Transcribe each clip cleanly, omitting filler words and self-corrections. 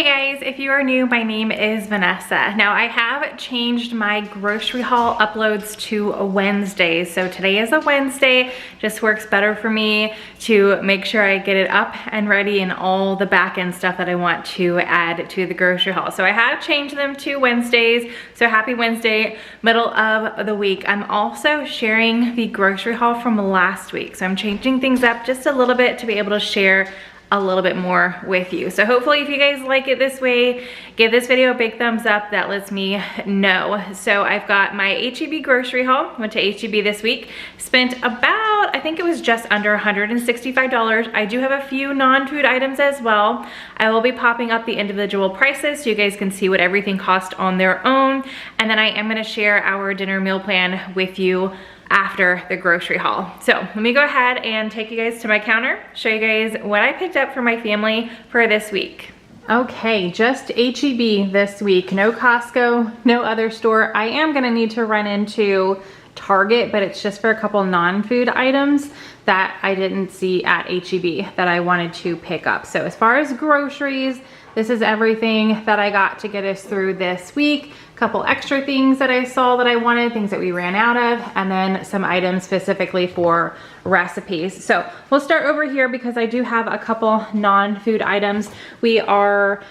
Hey guys, if you are new, my name is Vanessa. Now I have changed my grocery haul uploads to a Wednesday. So today is a Wednesday, just works better for me to make sure I get it up and ready and all the back end stuff that I want to add to the grocery haul. So I have changed them to Wednesdays. So happy Wednesday, middle of the week. I'm also sharing the grocery haul from last week. So I'm changing things up just a little bit to be able to share a little bit more with you. So hopefully if you guys like it this way, give this video a big thumbs up. That lets me know. So I've got my HEB grocery haul. Went to HEB this week. Spent about, I think it was just under $165. I do have a few non-food items as well. I will be popping up the individual prices so you guys can see what everything cost on their own. And then I am gonna share our dinner meal plan with you after the grocery haul. So let me go ahead and take you guys to my counter, show you guys what I picked up for my family for this week. Okay, just HEB this week, no Costco, no other store. I am gonna need to run into Target, but it's just for a couple non-food items that I didn't see at HEB that I wanted to pick up. So as far as groceries, this is everything that I got to get us through this week. Couple extra things that I saw that I wanted, things that we ran out of, and then some items specifically for recipes. So we'll start over here because I do have a couple non-food items. We are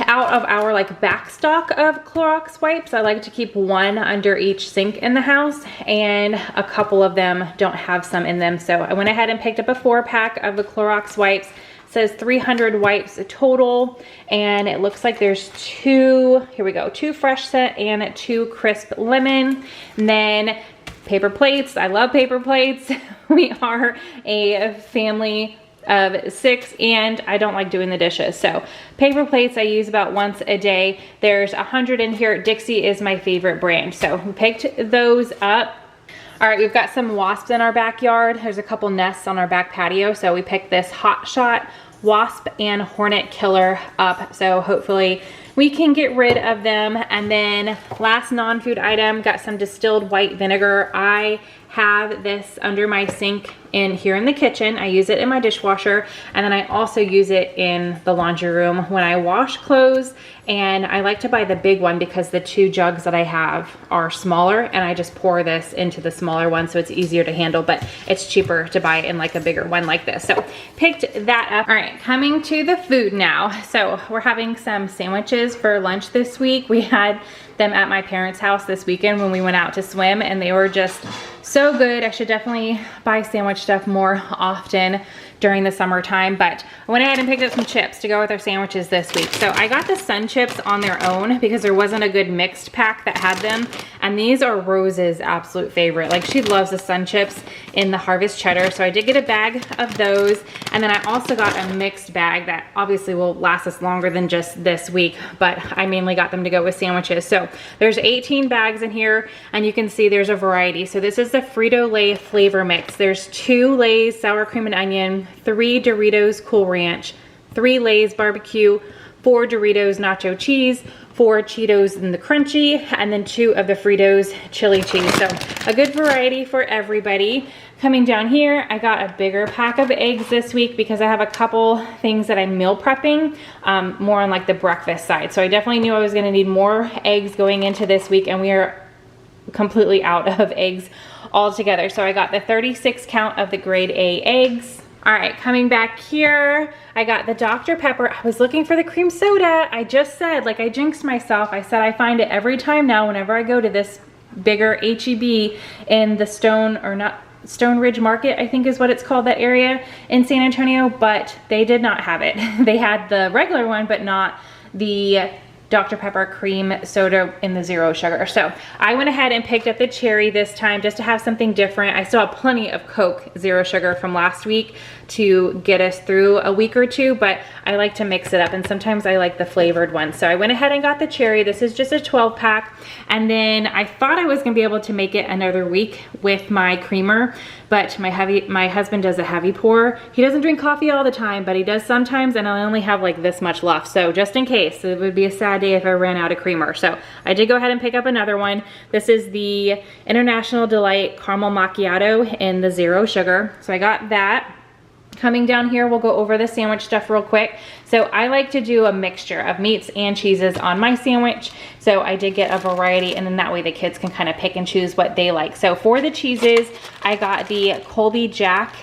out of our back stock of Clorox wipes. I like to keep one under each sink in the house, and a couple of them don't have some in them. So I went ahead and picked up a 4-pack of the Clorox wipes. Says 300 wipes total, and it looks like there's two fresh set and 2 crisp lemon. And then paper plates. I love paper plates. We are a family of 6 and I don't like doing the dishes. So paper plates I use about once a day. There's 100 in here. Dixie is my favorite brand. So we picked those up. All right, we've got some wasps in our backyard. There's a couple nests on our back patio. So we picked this Hot Shot wasp and hornet killer up. So hopefully we can get rid of them. And then last non-food item, got some distilled white vinegar. I have this under my sink here in the kitchen. I use it in my dishwasher, and then I also use it in the laundry room when I wash clothes. And I like to buy the big one because the 2 jugs that I have are smaller, and I just pour this into the smaller one so it's easier to handle, but it's cheaper to buy in a bigger one like this. So picked that up. All right, coming to the food now. So we're having some sandwiches for lunch this week. We had them at my parents' house this weekend when we went out to swim, and they were just so good. I should definitely buy sandwich stuff more often during the summertime, but I went ahead and picked up some chips to go with our sandwiches this week. So I got the Sun chips on their own because there wasn't a good mixed pack that had them, and these are Rose's absolute favorite. She loves the Sun chips in the Harvest Cheddar, so I did get a bag of those, and then I also got a mixed bag that obviously will last us longer than just this week, but I mainly got them to go with sandwiches. So there's 18 bags in here, and you can see there's a variety. So this is the Frito-Lay flavor mix. There's 2 Lay's sour cream and onion, 3 Doritos Cool Ranch, 3 Lay's barbecue, 4 Doritos nacho cheese, 4 Cheetos in the crunchy, and then 2 of the Fritos chili cheese. So a good variety for everybody. Coming down here, I got a bigger pack of eggs this week because I have a couple things that I'm meal prepping, more on the breakfast side. So I definitely knew I was gonna need more eggs going into this week, and we are completely out of eggs altogether. So I got the 36 count of the grade A eggs. All right, coming back here, I got the Dr. Pepper. I was looking for the cream soda. I just said, I jinxed myself. I said I find it every time now whenever I go to this bigger HEB in the Stone Ridge Market, I think is what it's called, that area in San Antonio, but they did not have it. They had the regular one, but not the Dr. Pepper cream soda in the 0 sugar. So I went ahead and picked up the cherry this time just to have something different. I still have plenty of Coke 0 sugar from last week to get us through a week or 2, but I like to mix it up, and sometimes I like the flavored one. So I went ahead and got the cherry. This is just a 12-pack, and then I thought I was gonna be able to make it another week with my creamer, but my husband does a heavy pour. He doesn't drink coffee all the time, but he does sometimes, and I only have this much left. So just in case, it would be a sad day if I ran out of creamer. So I did go ahead and pick up another one. This is the International Delight Caramel Macchiato in the 0 sugar. So I got that. Coming down here, we'll go over the sandwich stuff real quick. So I like to do a mixture of meats and cheeses on my sandwich. So I did get a variety, and then that way the kids can kind of pick and choose what they like. So for the cheeses, I got the Colby Jack,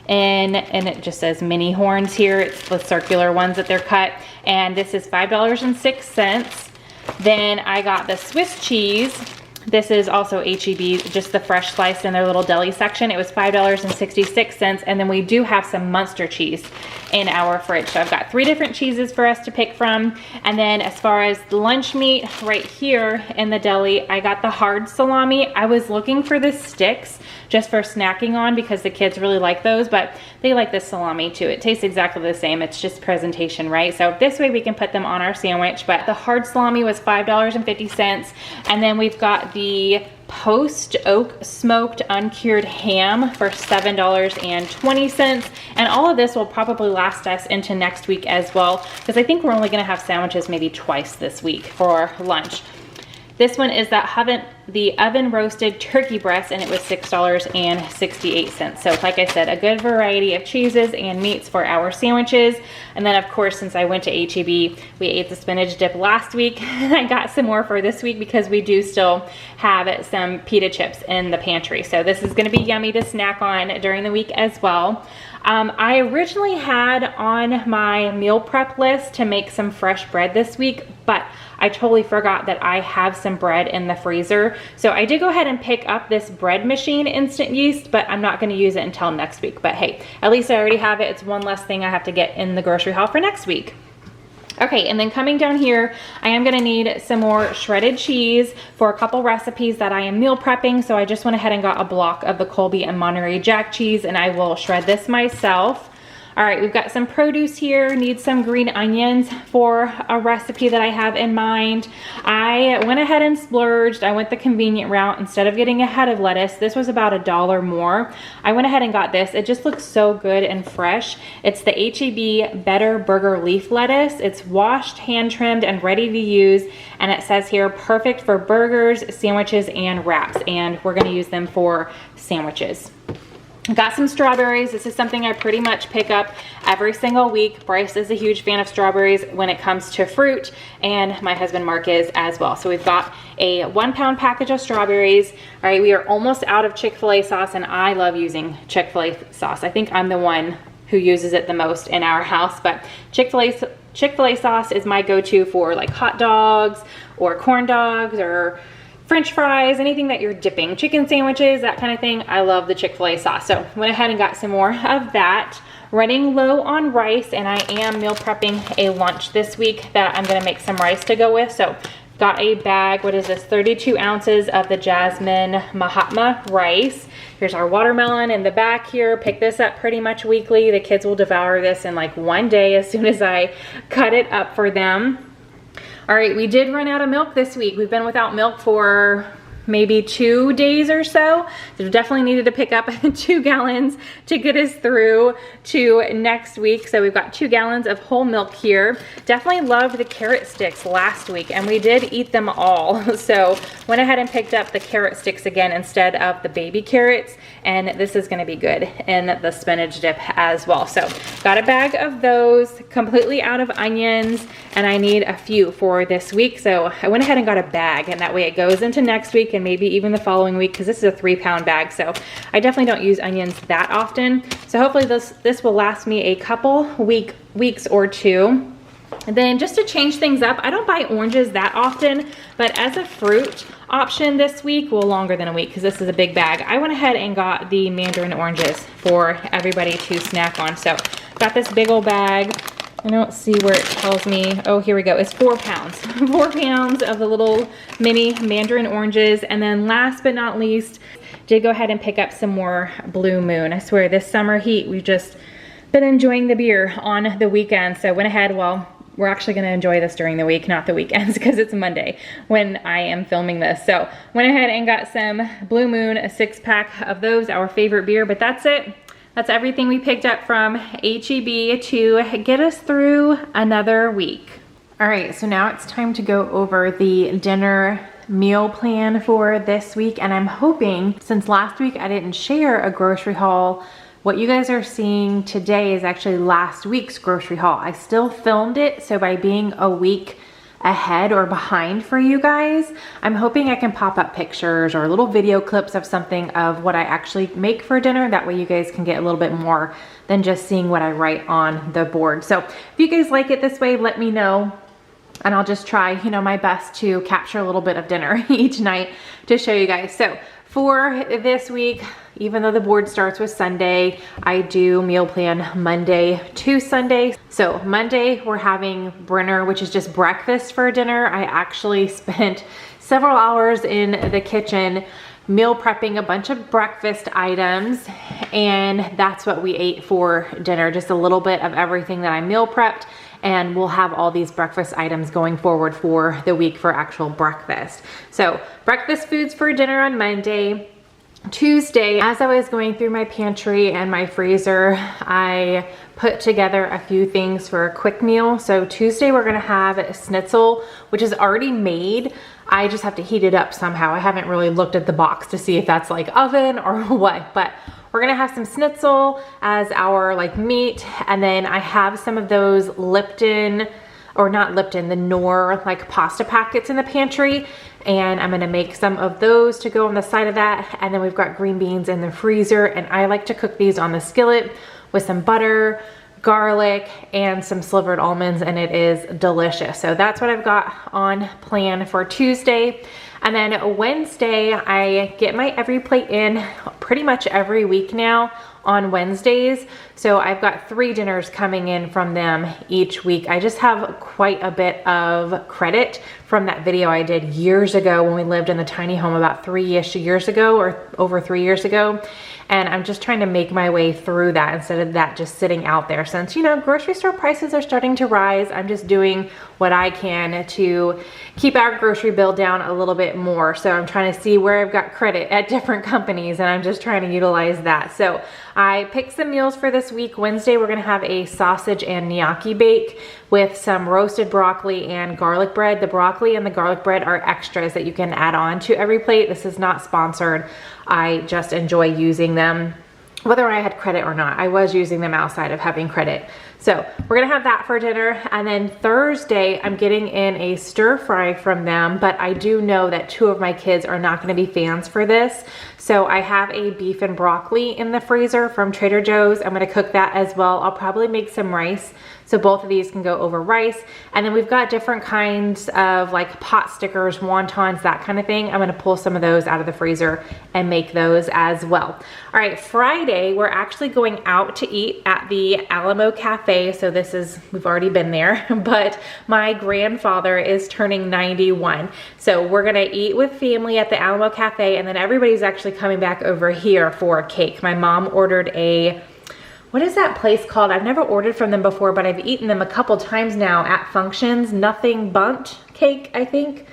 and it just says mini horns here. It's the circular ones that they're cut. And this is $5.06. Then I got the Swiss cheese. This is also HEB, just the fresh slice in their little deli section. It was $5.66. And then we do have some Munster cheese in our fridge. So I've got 3 different cheeses for us to pick from. And then as far as the lunch meat, right here in the deli, I got the hard salami. I was looking for the sticks just for snacking on because the kids really like those, but they like the salami too. It tastes exactly the same. It's just presentation, right? So this way we can put them on our sandwich. But the hard salami was $5.50. And then we've got the Post Oak smoked uncured ham for $7.20. And all of this will probably last us into next week as well, because I think we're only going to have sandwiches maybe twice this week for lunch. This one is the oven roasted turkey breast, and it was $6.68. So like I said, a good variety of cheeses and meats for our sandwiches. And then of course, since I went to HEB, we ate the spinach dip last week. I got some more for this week because we do still have some pita chips in the pantry. So this is gonna be yummy to snack on during the week as well. I originally had on my meal prep list to make some fresh bread this week, but I totally forgot that I have some bread in the freezer. So I did go ahead and pick up this bread machine instant yeast, but I'm not going to use it until next week. But hey, at least I already have it. It's one less thing I have to get in the grocery haul for next week. Okay, and then coming down here, I am gonna need some more shredded cheese for a couple recipes that I am meal prepping. So I just went ahead and got a block of the Colby and Monterey Jack cheese, and I will shred this myself. All right, we've got some produce here. Need some green onions for a recipe that I have in mind. I went ahead and splurged. I went the convenient route. Instead of getting a head of lettuce, this was about $1 more. I went ahead and got this. It just looks so good and fresh. It's the HEB Better Burger Leaf Lettuce. It's washed, hand trimmed, and ready to use. And it says here, perfect for burgers, sandwiches, and wraps. And we're gonna use them for sandwiches. Got some strawberries. This is something I pretty much pick up every single week. Bryce is a huge fan of strawberries when it comes to fruit, and my husband Mark is as well. So we've got a 1-pound package of strawberries. All right, we are almost out of Chick-fil-A sauce, and I love using Chick-fil-A sauce. I think I'm the one who uses it the most in our house, but Chick-fil-A sauce is my go-to for like hot dogs or corn dogs or French fries, anything that you're dipping, chicken sandwiches, that kind of thing. I love the Chick-fil-A sauce. So went ahead and got some more of that. Running low on rice, and I am meal prepping a lunch this week that I'm gonna make some rice to go with. So got a bag, what is this, 32 ounces of the Jasmine Mahatma rice. Here's our watermelon in the back here. Pick this up pretty much weekly. The kids will devour this in like one day as soon as I cut it up for them. All right, we did run out of milk this week. We've been without milk for maybe 2 days or so. So we definitely needed to pick up 2 gallons to get us through to next week. So we've got 2 gallons of whole milk here. Definitely loved the carrot sticks last week, and we did eat them all. So went ahead and picked up the carrot sticks again instead of the baby carrots. And this is gonna be good in the spinach dip as well. So got a bag of those, completely out of onions, and I need a few for this week. So I went ahead and got a bag, and that way it goes into next week and maybe even the following week, because this is a 3-pound bag. So I definitely don't use onions that often. So hopefully this will last me a couple weeks or 2. And then just to change things up, I don't buy oranges that often, but as a fruit option this week, well, longer than a week because this is a big bag, I went ahead and got the mandarin oranges for everybody to snack on. So got this big old bag. I don't see where it tells me. Oh, here we go. It's 4 pounds. 4 pounds of the little mini mandarin oranges. And then last but not least, did go ahead and pick up some more Blue Moon. I swear, this summer heat, we've just been enjoying the beer on the weekend. So went ahead, well, we're actually gonna enjoy this during the week, not the weekends, because it's Monday when I am filming this. So went ahead and got some Blue Moon, a 6-pack of those, our favorite beer, but that's it. That's everything we picked up from HEB to get us through another week. All right, so now it's time to go over the dinner meal plan for this week. And I'm hoping, since last week I didn't share a grocery haul what you guys are seeing today is actually last week's grocery haul. I still filmed it, so by being a week ahead or behind for you guys, I'm hoping I can pop up pictures or little video clips of something of what I actually make for dinner. That way you guys can get a little bit more than just seeing what I write on the board. So if you guys like it this way, let me know. And I'll just try, you know, my best to capture a little bit of dinner each night to show you guys. So for this week, even though the board starts with Sunday, I do meal plan Monday to Sunday. So Monday, we're having Brenner, which is just breakfast for dinner. I actually spent several hours in the kitchen meal prepping a bunch of breakfast items, and that's what we ate for dinner. Just a little bit of everything that I meal prepped, and we'll have all these breakfast items going forward for the week for actual breakfast. So breakfast foods for dinner on Monday. Tuesday, as I was going through my pantry and my freezer, I put together a few things for a quick meal. So Tuesday we're gonna have schnitzel, which is already made. I just have to heat it up somehow. I haven't really looked at the box to see if that's like oven or what, but we're gonna have some schnitzel as our like meat. And then I have some of those Lipton, or not Lipton, the Knorr like pasta packets in the pantry. And I'm gonna make some of those to go on the side of that. And then we've got green beans in the freezer, and I like to cook these on the skillet with some butter, garlic, and some slivered almonds, and it is delicious. So that's what I've got on plan for Tuesday. And then Wednesday, I get my Every Plate in pretty much every week now on Wednesdays. So I've got 3 dinners coming in from them each week. I just have quite a bit of credit from that video I did years ago when we lived in the tiny home about 3-ish years ago, or over 3 years ago. And I'm just trying to make my way through that instead of that just sitting out there. Since, you know, grocery store prices are starting to rise, I'm just doing what I can to keep our grocery bill down a little bit more. So I'm trying to see where I've got credit at different companies, and I'm just trying to utilize that. So I picked some meals for this week. Wednesday, we're gonna have a sausage and gnocchi bake with some roasted broccoli and garlic bread. The broccoli and the garlic bread are extras that you can add on to Every Plate. This is not sponsored. I just enjoy using them, whether I had credit or not. I was using them outside of having credit. So we're gonna have that for dinner. And then Thursday, I'm getting in a stir fry from them, but I do know that 2 of my kids are not gonna be fans for this. So I have a beef and broccoli in the freezer from Trader Joe's. I'm gonna cook that as well. I'll probably make some rice, so both of these can go over rice. And then we've got different kinds of like pot stickers, wontons, that kind of thing. I'm gonna pull some of those out of the freezer and make those as well. All right, Friday, we're actually going out to eat at the Alamo Cafe. So this is, we've already been there, but my grandfather is turning 91. So we're gonna eat with family at the Alamo Cafe, and then everybody's actually coming back over here for a cake. My mom ordered a, what is that place called? I've never ordered from them before, but I've eaten them a couple times now at functions. Nothing Bundt cake, I think.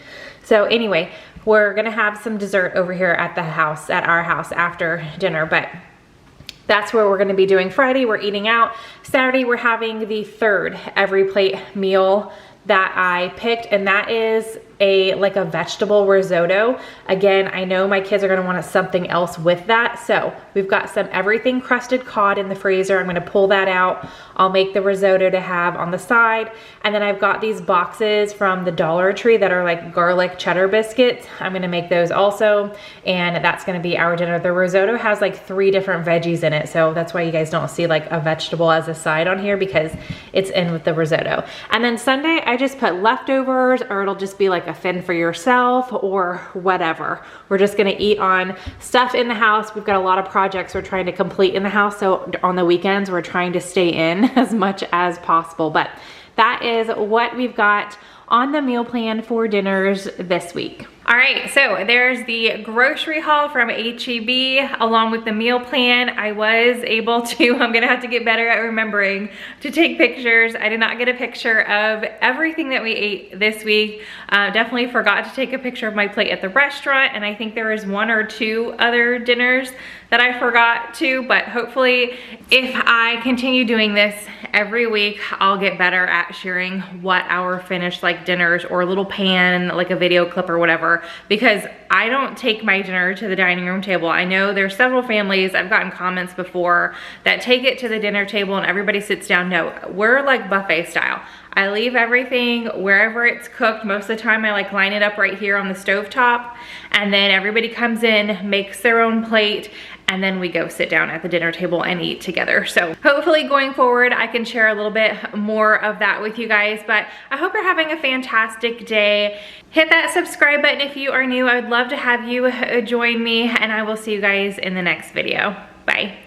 So anyway, we're gonna have some dessert over here at the house, at our house after dinner, but that's where we're gonna be doing Friday. We're eating out. Saturday, we're having the 3rd Every Plate meal that I picked, and that is like a vegetable risotto. Again, I know my kids are gonna want something else with that. So we've got some everything crusted cod in the freezer. I'm gonna pull that out. I'll make the risotto to have on the side. And then I've got these boxes from the Dollar Tree that are like garlic cheddar biscuits. I'm gonna make those also. And that's gonna be our dinner. The risotto has like 3 different veggies in it. So that's why you guys don't see like a vegetable as a side on here, because it's in with the risotto. And then Sunday, I just put leftovers, or it'll just be like a fend for yourself or whatever. We're just gonna eat on stuff in the house. We've got a lot of projects we're trying to complete in the house, so on the weekends we're trying to stay in as much as possible. But that is what we've got on the meal plan for dinners this week. All right, so there's the grocery haul from HEB along with the meal plan. I was able to, I'm gonna have to get better at remembering to take pictures. I did not get a picture of everything that we ate this week. Definitely forgot to take a picture of my plate at the restaurant, and I think there was 1 or 2 other dinners that I forgot to, but hopefully if I continue doing this every week, I'll get better at sharing what our finished like dinners or a little pan, like a video clip or whatever, because I don't take my dinner to the dining room table. I know there's several families, I've gotten comments before, that take it to the dinner table and everybody sits down. No, we're like buffet style. I leave everything wherever it's cooked. Most of the time I like line it up right here on the stove top, and then everybody comes in, makes their own plate, and then we go sit down at the dinner table and eat together. So hopefully going forward, I can share a little bit more of that with you guys, but I hope you're having a fantastic day. Hit that subscribe button if you are new. I would love to have you join me, and I will see you guys in the next video. Bye.